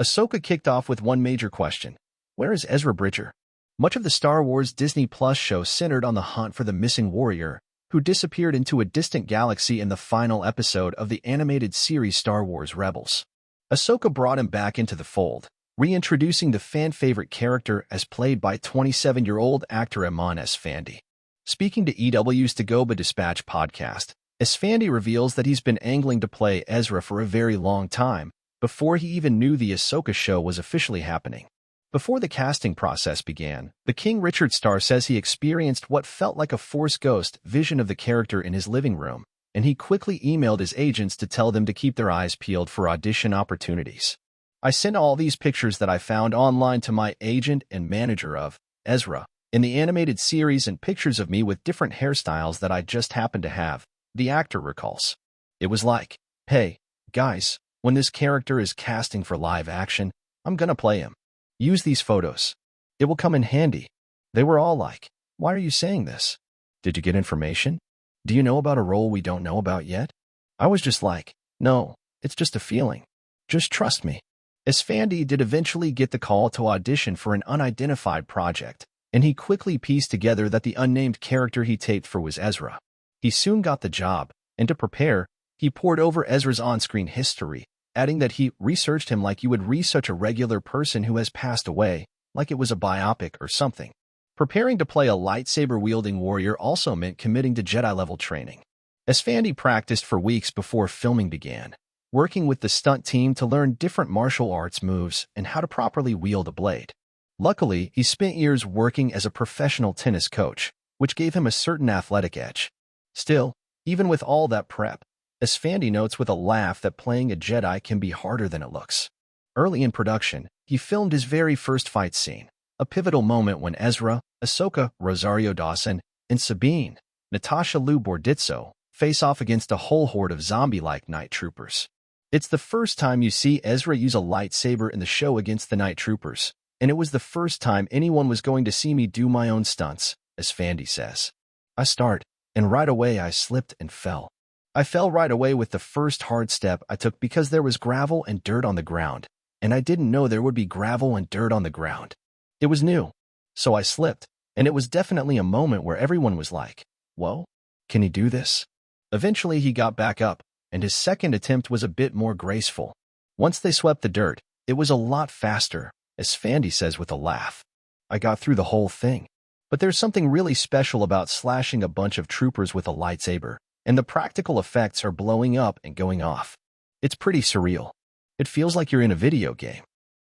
Ahsoka kicked off with one major question. Where is Ezra Bridger? Much of the Star Wars Disney Plus show centered on the hunt for the missing warrior, who disappeared into a distant galaxy in the final episode of the animated series Star Wars Rebels. Ahsoka brought him back into the fold, reintroducing the fan-favorite character as played by 27-year-old actor Eman Esfandi. Speaking to EW's Dagoba Dispatch podcast, Esfandi reveals that he's been angling to play Ezra for a very long time, before he even knew the Ahsoka show was officially happening. Before the casting process began, the King Richard star says he experienced what felt like a Force ghost vision of the character in his living room, and he quickly emailed his agents to tell them to keep their eyes peeled for audition opportunities. I sent all these pictures that I found online to my agent and manager of Ezra in the animated series and pictures of me with different hairstyles that I just happened to have, the actor recalls. It was like, hey, guys, when this character is casting for live action, I'm gonna play him. Use these photos. It will come in handy. They were all like, why are you saying this? Did you get information? Do you know about a role we don't know about yet? I was just like, no, it's just a feeling. Just trust me. Esfandi did eventually get the call to audition for an unidentified project, and he quickly pieced together that the unnamed character he taped for was Ezra. He soon got the job, and to prepare, he pored over Ezra's on-screen history, adding that he researched him like you would research a regular person who has passed away, like it was a biopic or something. Preparing to play a lightsaber-wielding warrior also meant committing to Jedi-level training. Esfandi practiced for weeks before filming began, working with the stunt team to learn different martial arts moves and how to properly wield a blade. Luckily, he spent years working as a professional tennis coach, which gave him a certain athletic edge. Still, even with all that prep, Esfandi notes with a laugh that playing a Jedi can be harder than it looks. Early in production, he filmed his very first fight scene, a pivotal moment when Ezra, Ahsoka, Rosario Dawson, and Sabine, Natasha Liu Bordizzo, face off against a whole horde of zombie-like night troopers. It's the first time you see Ezra use a lightsaber in the show against the night troopers, and it was the first time anyone was going to see me do my own stunts, Esfandi says. I start, and right away I slipped and fell. I fell right away with the first hard step I took because there was gravel and dirt on the ground, and I didn't know there would be gravel and dirt on the ground. It was new. So I slipped, and it was definitely a moment where everyone was like, whoa, can he do this? Eventually he got back up, and his second attempt was a bit more graceful. Once they swept the dirt, it was a lot faster, Esfandi says with a laugh. I got through the whole thing. But there's something really special about slashing a bunch of troopers with a lightsaber, and the practical effects are blowing up and going off. It's pretty surreal. It feels like you're in a video game.